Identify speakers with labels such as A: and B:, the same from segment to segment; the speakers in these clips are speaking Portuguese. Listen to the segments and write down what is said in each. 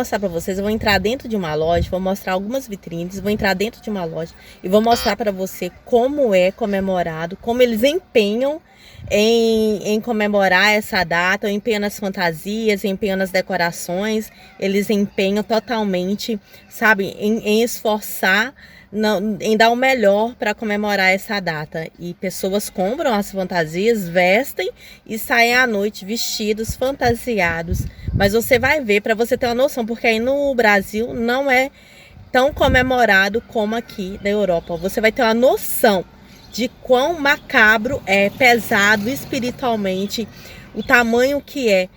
A: mostrar para vocês, eu vou entrar dentro de uma loja, vou mostrar algumas vitrines, vou entrar dentro de uma loja e vou mostrar para você como é comemorado, como eles empenham em comemorar essa data, empenham nas fantasias, empenham nas decorações, eles empenham totalmente, sabe, em esforçar, em dar o melhor para comemorar essa data. E pessoas compram as fantasias, vestem e saem à noite vestidos, fantasiados. Mas você vai ver, para você ter uma noção, porque aí no Brasil não é tão comemorado como aqui na Europa. Você vai ter uma noção de quão macabro é, pesado espiritualmente, o tamanho que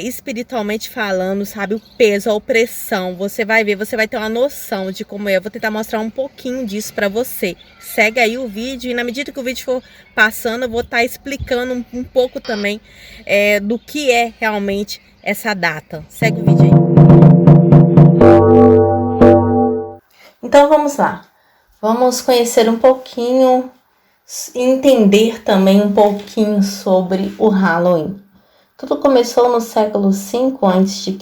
A: espiritualmente falando, sabe, o peso, a opressão. Você vai ver, você vai ter uma noção de como é. Eu vou tentar mostrar um pouquinho disso para você. Segue aí o vídeo e na medida que o vídeo for passando, eu vou estar explicando um pouco também do que é realmente essa data. Segue o vídeo aí. Então vamos lá. Vamos conhecer um pouquinho e entender também um pouquinho sobre o Halloween. Tudo começou no século V a.C.,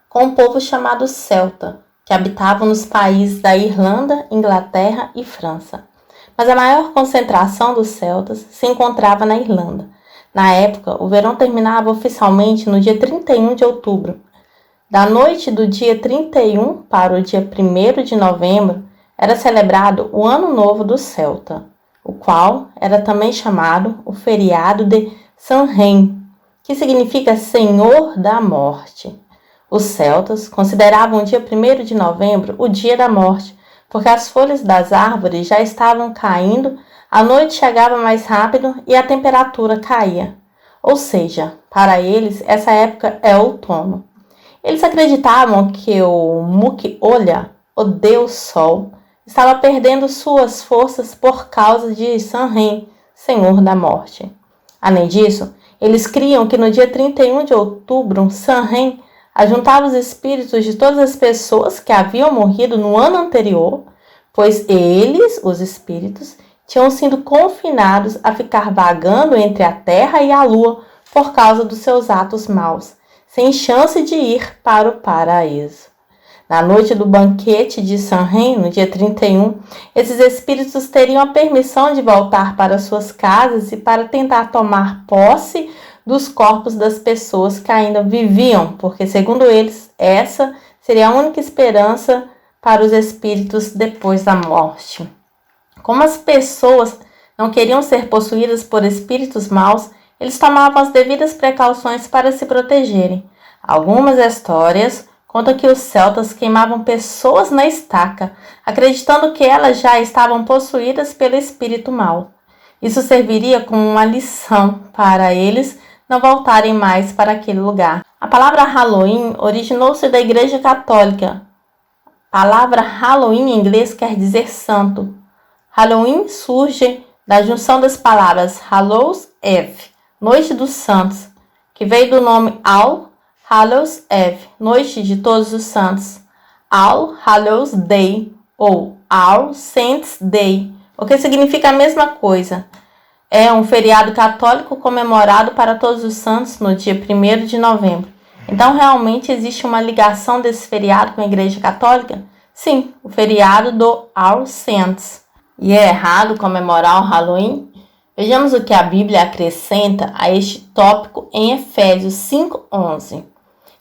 A: com um povo chamado celta, que habitavam nos países da Irlanda, Inglaterra e França. Mas a maior concentração dos celtas se encontrava na Irlanda. Na época, o verão terminava oficialmente no dia 31 de outubro. Da noite do dia 31 para o dia 1º de novembro, era celebrado o Ano Novo do Celta, o qual era também chamado o feriado de Samhain, que significa Senhor da Morte. Os celtas consideravam o dia 1º de novembro o dia da morte, porque as folhas das árvores já estavam caindo, a noite chegava mais rápido e a temperatura caía. Ou seja, para eles, essa época é outono. Eles acreditavam que o Muki-Olha, o Deus Sol, estava perdendo suas forças por causa de Samhain, Senhor da Morte. Além disso, eles criam que no dia 31 de outubro, Samhain ajuntava os espíritos de todas as pessoas que haviam morrido no ano anterior, pois eles, os espíritos, tinham sido confinados a ficar vagando entre a terra e a lua por causa dos seus atos maus, sem chance de ir para o paraíso. Na noite do banquete de Samhain, no dia 31, esses espíritos teriam a permissão de voltar para suas casas e para tentar tomar posse dos corpos das pessoas que ainda viviam, porque, segundo eles, essa seria a única esperança para os espíritos depois da morte. Como as pessoas não queriam ser possuídas por espíritos maus, eles tomavam as devidas precauções para se protegerem. Algumas histórias contam que os celtas queimavam pessoas na estaca, acreditando que elas já estavam possuídas pelo espírito mau. Isso serviria como uma lição para eles não voltarem mais para aquele lugar. A palavra Halloween originou-se da Igreja Católica. A palavra Halloween em inglês quer dizer santo. Halloween surge da junção das palavras Hallows Eve, Noite dos Santos, que veio do nome All Hallows Eve, Noite de Todos os Santos, All Hallows Day ou All Saints Day, o que significa a mesma coisa. É um feriado católico comemorado para todos os santos no dia 1º de novembro. Então, realmente existe uma ligação desse feriado com a Igreja Católica? Sim, o feriado do All Saints. E é errado comemorar o Halloween? Vejamos o que a Bíblia acrescenta a este tópico em Efésios 5:11.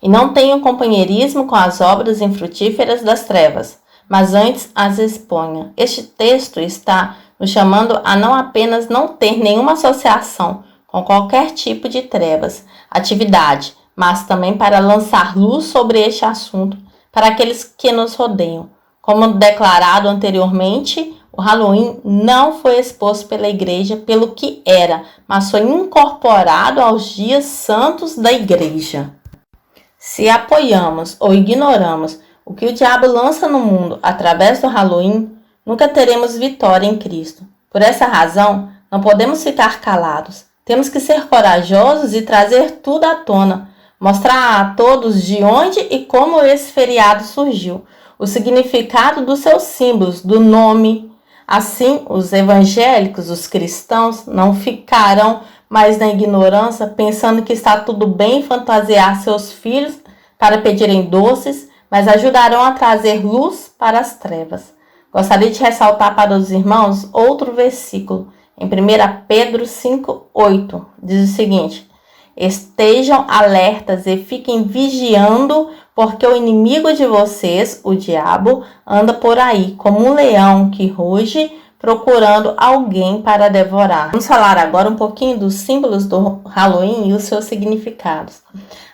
A: E não tenham companheirismo com as obras infrutíferas das trevas, mas antes as exponha. Este texto está nos chamando a não apenas não ter nenhuma associação com qualquer tipo de trevas, atividade, mas também para lançar luz sobre este assunto para aqueles que nos rodeiam. Como declarado anteriormente, o Halloween não foi exposto pela igreja pelo que era, mas foi incorporado aos dias santos da igreja. Se apoiamos ou ignoramos o que o diabo lança no mundo através do Halloween, nunca teremos vitória em Cristo. Por essa razão, não podemos ficar calados. Temos que ser corajosos e trazer tudo à tona, mostrar a todos de onde e como esse feriado surgiu, o significado dos seus símbolos, do nome. Assim, os evangélicos, os cristãos, não ficarão mais na ignorância, pensando que está tudo bem fantasiar seus filhos para pedirem doces, mas ajudarão a trazer luz para as trevas. Gostaria de ressaltar para os irmãos outro versículo, em 1 Pedro 5:8, diz o seguinte: estejam alertas e fiquem vigiando, porque o inimigo de vocês, o diabo, anda por aí como um leão que ruge, procurando alguém para devorar. Vamos falar agora um pouquinho dos símbolos do Halloween e os seus significados.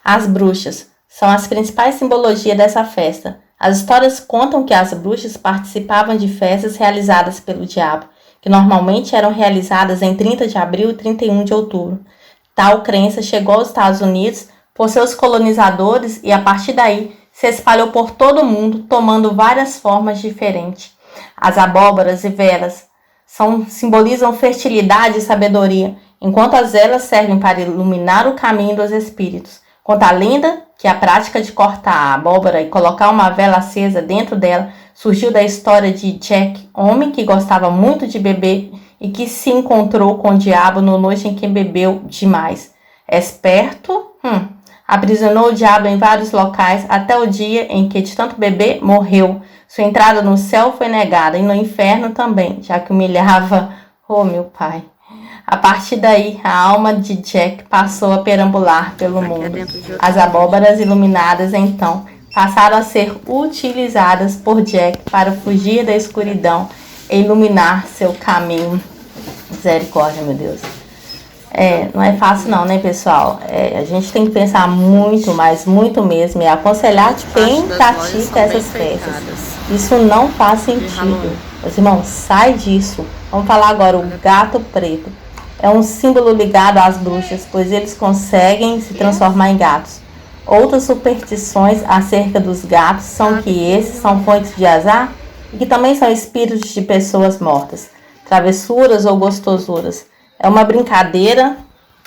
A: As bruxas são as principais simbologias dessa festa. As histórias contam que as bruxas participavam de festas realizadas pelo diabo, que normalmente eram realizadas em 30 de abril e 31 de outubro. Tal crença chegou aos Estados Unidos por seus colonizadores e a partir daí se espalhou por todo o mundo, tomando várias formas diferentes. As abóboras e velas simbolizam fertilidade e sabedoria, enquanto as velas servem para iluminar o caminho dos espíritos. Conta a lenda que a prática de cortar a abóbora e colocar uma vela acesa dentro dela surgiu da história de Jack, homem que gostava muito de beber e que se encontrou com o diabo no noite em que bebeu demais. Esperto, aprisionou o diabo em vários locais até o dia em que, de tanto beber, morreu. Sua entrada no céu foi negada e no inferno também, já que humilhava, meu pai. A partir daí, a alma de Jack passou a perambular pelo mundo. As abóboras iluminadas, então, passaram a ser utilizadas por Jack para fugir da escuridão e iluminar seu caminho. Misericórdia, meu Deus. Não é fácil não, né, pessoal? A gente tem que pensar muito, mas muito mesmo, e aconselhar bem pratica essas festas. Isso não faz sentido. Meus irmãos, sai disso. Vamos falar agora o gato preto. É um símbolo ligado às bruxas, pois eles conseguem se transformar em gatos. Outras superstições acerca dos gatos são que esses são fontes de azar e que também são espíritos de pessoas mortas, travessuras ou gostosuras. É uma brincadeira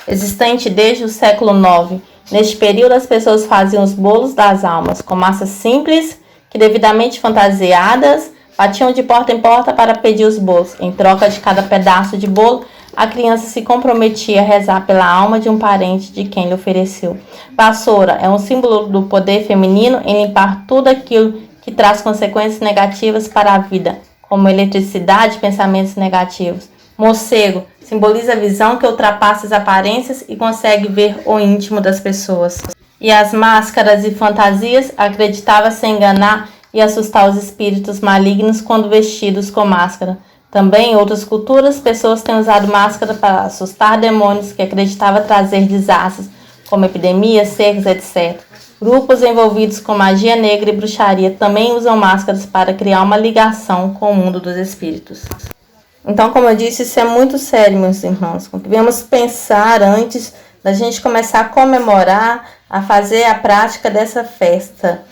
A: existente desde o século IX. Neste período, as pessoas faziam os bolos das almas com massas simples que, devidamente fantasiadas, batiam de porta em porta para pedir os bolos. Em troca de cada pedaço de bolo, a criança se comprometia a rezar pela alma de um parente de quem lhe ofereceu. Vassoura é um símbolo do poder feminino em limpar tudo aquilo que traz consequências negativas para a vida, como eletricidade e pensamentos negativos. Morcego simboliza a visão que ultrapassa as aparências e consegue ver o íntimo das pessoas. E as máscaras e fantasias acreditava-se enganar e assustar os espíritos malignos quando vestidos com máscara. Também em outras culturas, pessoas têm usado máscara para assustar demônios que acreditavam trazer desastres, como epidemias, secas, etc. Grupos envolvidos com magia negra e bruxaria também usam máscaras para criar uma ligação com o mundo dos espíritos. Então, como eu disse, isso é muito sério, meus irmãos. Devemos pensar antes da gente começar a comemorar, a fazer a prática dessa festa.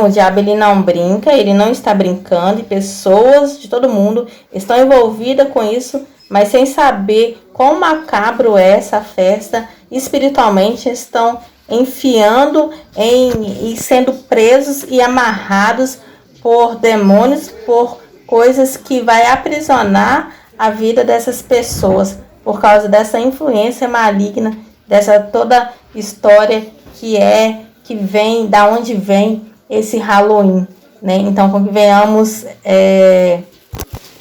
A: O diabo ele não brinca, ele não está brincando, e pessoas de todo mundo estão envolvidas com isso, mas sem saber quão macabro é essa festa, espiritualmente estão enfiando e sendo presos e amarrados por demônios, por coisas que vai aprisionar a vida dessas pessoas, por causa dessa influência maligna, dessa toda história que vem, da onde vem esse Halloween, Então, com que venhamos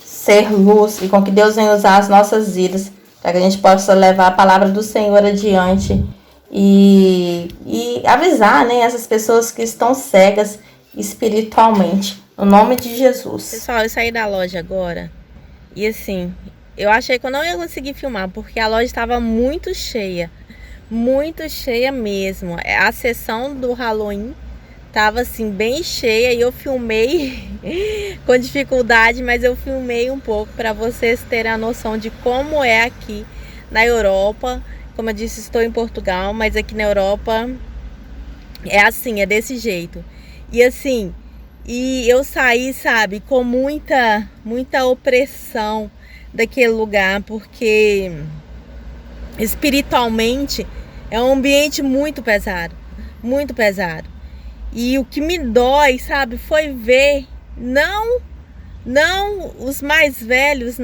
A: ser luz e com que Deus venha usar as nossas vidas, para que a gente possa levar a palavra do Senhor adiante e avisar, essas pessoas que estão cegas espiritualmente, no nome de Jesus.
B: Pessoal, eu saí da loja agora e assim, eu achei que eu não ia conseguir filmar, porque a loja estava muito cheia mesmo. A sessão do Halloween tava assim bem cheia e eu filmei com dificuldade, mas eu filmei um pouco para vocês terem a noção de como é aqui na Europa. Como eu disse, estou em Portugal, mas aqui na Europa é assim, é desse jeito. E assim, eu saí, sabe, com muita opressão daquele lugar, porque espiritualmente é um ambiente muito pesado. E o que me dói, sabe, foi ver não os mais velhos,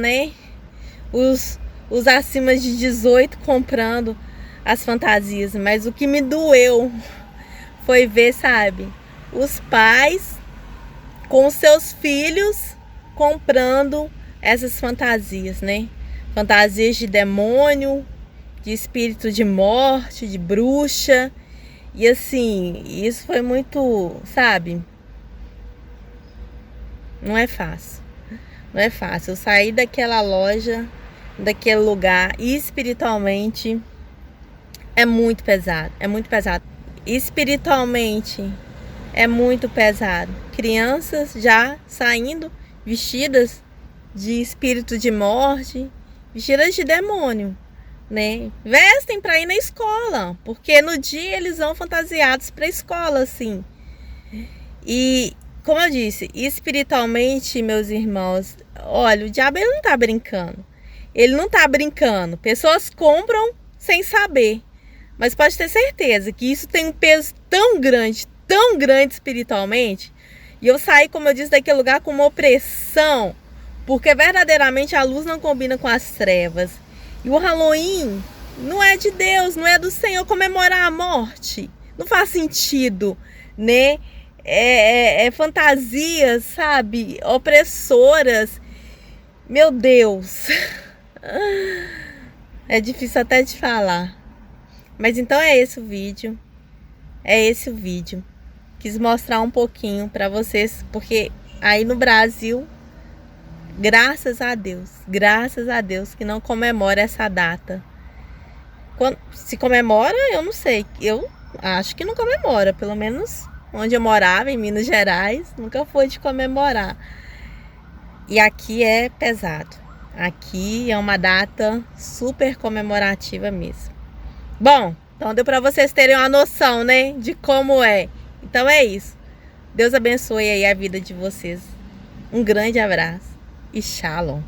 B: os acima de 18 comprando as fantasias, mas o que me doeu foi ver, sabe, os pais com seus filhos comprando essas fantasias, né? Fantasias de demônio, de espírito de morte, de bruxa. E assim, isso foi muito, sabe? Não é fácil. Não é fácil. Eu saí daquela loja, daquele lugar, e espiritualmente é muito pesado. É muito pesado. Espiritualmente é muito pesado. Crianças já saindo vestidas de espírito de morte, vestidas de demônio, né? Vestem para ir na escola, porque no dia eles vão fantasiados para a escola, assim. E como eu disse, espiritualmente, meus irmãos, olha, o diabo ele não tá brincando. Ele não tá brincando. Pessoas compram sem saber. Mas pode ter certeza que isso tem um peso tão grande espiritualmente. E eu saí, como eu disse, daquele lugar com uma opressão, porque verdadeiramente a luz não combina com as trevas. E o Halloween não é de Deus, não é do Senhor. Comemorar a morte não faz sentido, né? É fantasias, sabe? Opressoras. Meu Deus. É difícil até de falar. Mas então é esse o vídeo. É esse o vídeo. Quis mostrar um pouquinho para vocês, porque aí no Brasil, graças a Deus que não comemora essa data. Se comemora, eu não sei. Eu acho que não comemora, pelo menos onde eu morava, em Minas Gerais, nunca foi de comemorar. E aqui é pesado. Aqui é uma data super comemorativa mesmo. Bom, então deu para vocês terem uma noção, né, de como é. Então é isso. Deus abençoe aí a vida de vocês. Um grande abraço e shalom.